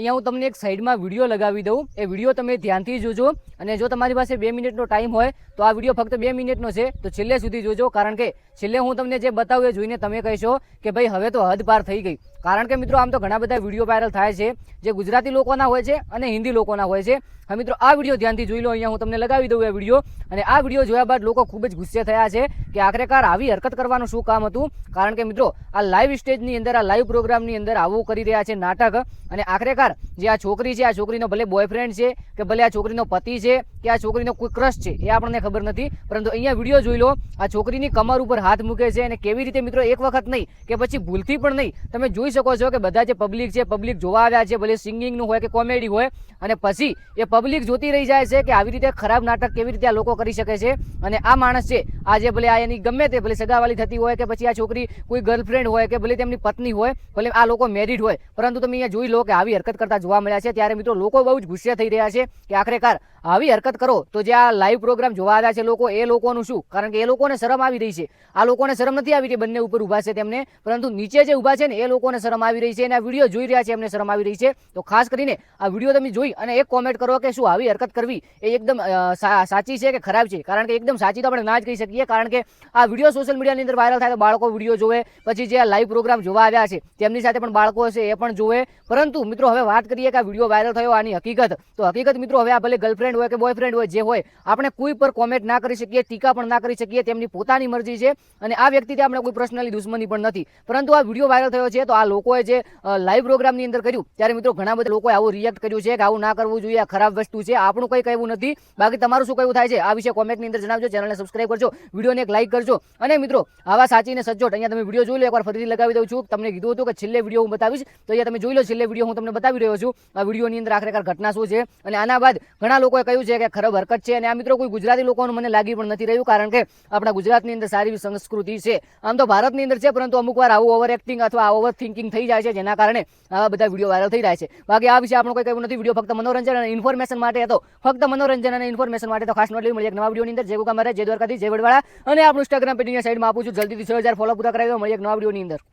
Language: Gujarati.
અહીંયા હું તમને એક સાઈડમાં વિડીયો લગાવી દઉં, એ વિડીયો તમે ધ્યાનથી જોજો અને જો તમારી પાસે 2 મિનિટનો ટાઈમ હોય તો આ વિડીયો ફક્ત 2 મિનિટનો છે તો છેલ્લે સુધી જોજો, કારણ કે છેલ્લે હું તમને જે બતાવું એ જોઈને તમે કહેશો કે ભાઈ હવે તો હદ પાર થઈ ગઈ. કારણ કે મિત્રો આમ તો ઘણા બધા વિડીયો વાયરલ થાય છે જે ગુજરાતી લોકોના હોય છે અને હિન્દી લોકોના હોય છે. હા મિત્રો, આ વિડીયો ધ્યાનથી જોઈ લો. અહીંયા હું તમને લગાવી દઉં એ વિડીયો, અને આ વિડીયો જોયા બાદ લોકો ખૂબ જ ગુસ્સે થયા છે કે આખરેકાર આવી હરકત કરવાનું શું કામ હતું. કારણ કે મિત્રો આ લાઈવ સ્ટેજની અંદર, આ લાઈવ પ્રોગ્રામની અંદર આવું કરી રહ્યા છે નાટક, અને આખરેકાર જે આ છોકરી છે, આ છોકરીનો ભલે બોયફ્રેન્ડ છે કે ભલે આ છોકરીનો પતિ છે કે આ છોકરીનો કોઈ ક્રશ છે એ આપણને ખબર નથી, પરંતુ અહીંયા વિડીયો જોઈ લો. આ છોકરીની કમર ઉપર હાથ મૂકે છે અને કેવી રીતે મિત્રો એક વખત નહીં કે પછી ભૂલથી પણ નહીં, તમે જોઈ શકો છો કે બધા જે પબ્લિક છે, પબ્લિક જોવા આવ્યા છે, ભલે સિંગિંગનું હોય કે કોમેડી હોય, અને પછી એ પબ્લિક જોતી રહી જાય છે કે આવી રીતે ખરાબ નાટક કેવી રીતે આ લોકો કરી શકે છે. અને આ માણસ છે આજે ભલે આ એની ગમે તે ભલે સગાવાલી થતી હોય કે પછી આ છોકરી કોઈ ગર્લફ્રેન્ડ હોય કે ભલે તેમની પત્ની હોય, ભલે આ લોકો મેરિડ હોય, પરંતુ તમે અહીંયા જોઈ લો કે આવી હરકત કરતા જોવા મળ્યા છે. ત્યારે મિત્રો લોકો બહુ જ ગુસ્સે થઈ રહ્યા છે કે આખરેકાર આવી હરકત કરો તો જે આ લાઈવ પ્રોગ્રામ જોવા આવ્યા છે લોકો, એ લોકોનું શું? કારણ કે એ લોકોને શરમ આવી રહી છે. આ લોકોને શરમ નથી આવી રહી બંને ઉપર ઊભા છે તેમને, પરંતુ નીચે જે ઊભા છે ને એ લોકોને શરમ આવી રહી છે, અને આ વિડીયો જોઈ રહ્યા છે એમને શરમ આવી રહી છે. તો ખાસ કરીને આ વિડીયો તમે જોઈ અને એક કોમેન્ટ કરો કે શું આવી હરકત કરવી એ એકદમ સાચી છે કે ખરાબ છે. કારણ કે એકદમ સાચી તો આપણે ના જ કહી શકીએ, કારણ કે આ વિડીયો સોશિયલ મીડિયાની અંદર વાયરલ થાય તો બાળકો વિડીયો જોવે, પછી જે આ લાઈવ પ્રોગ્રામ જોવા આવ્યા છે તેમની સાથે પણ બાળકો હશે એ પણ જોવે. પરંતુ મિત્રો હવે વાત કરીએ કે આ વિડીયો વાયરલ થયો આની હકીકત, તો હકીકત મિત્રો હવે આ ભલે ગર્લફ્રેન્ડ હોય કે બોયફ્રેન્ડ હોય જે હોય, આપણે કોઈ પર કોમેન્ટ ના કરી શકીએ, ટીકા પણ ના કરી શકીએ, તેમની પોતાની મરજી છે, અને આ વ્યક્તિથી આપણે કોઈ પર્સનલી દુશ્મની પણ નથી. પરંતુ આ વિડીયો વાયરલ થયો છે તો આ લોકોએ જે લાઈવ પ્રોગ્રામની અંદર કર્યું ત્યારે મિત્રો ઘણા બધા લોકોએ આવું રિએક્ટ કર્યું છે કે આવું ના કરવું જોઈએ, આ ખરાબ વસ્તુ છે, આપણું કંઈ કહેવું નથી. બાકી તમારું શું કહેવું થાય છે આ વિશે કોમેન્ટની અંદર જણાવજો. ચેનલને સબસ્ક્રાઇબ કરજો, વિડીયોને એક લાઈક કરજો, અને મિત્રો આવા સાચીને સચોટ અહીંયા તમે વિડીયો જોઈ લો. એકવાર ફરીથી લગાવી દઉં છું. તમને કીધું હતું કે છેલ્લે વિડીયો હું બતાવીશ, તો અહીંયા તમે જોઈ લો છેલ્લે વિડીયો હું તમને બતાવી રહ્યો છું. આ વિડીયોની અંદર આખરેકાર ઘટના શું છે, અને આના બાદ ઘણા લોકોએ કહ્યું છે કે ખરાબ હરકત છે. અને આ મિત્રો કોઈ ગુજરાતી લોકોનું મને લાગી પણ નથી રહ્યું, કારણ કે આપણા ગુજરાતની અંદર સારી સંસ્કૃતિ છે, આમ તો ભારતની અંદર છે, પરંતુ અમુક વાર આવું ઓવર એક્ટિંગ અથવા ઓવર થિંકિંગ થઈ જાય છે, જેના કારણે આવા બધા વિડીયો વાયરલ થઈ રહ્યા છે. બાકી આ વિશે આપણું કોઈ કહેવું નથી. વિડીયો ફક્ત મનોરંજન અને ઇન્ફોર્મેશન માટે હતો, ફક્ત મનોરંજન અને ઇન્ફોર્મેશન માટે. તો ખાસ નોટ લેવી, મળીએ એક નવા વિડીયોની અંદર. જય ગોગા મહારાજ, જય દ્વારકાધીશ, જય વડવાળા, અને આપણું ઇન્સ્ટાગ્રામ પેજની સાઈડમાં આપું છું. જલ્દીથી 6000 ફોલો પૂરા કરાવી દો. મળીએ એક નવા વિડીયોની અંદર.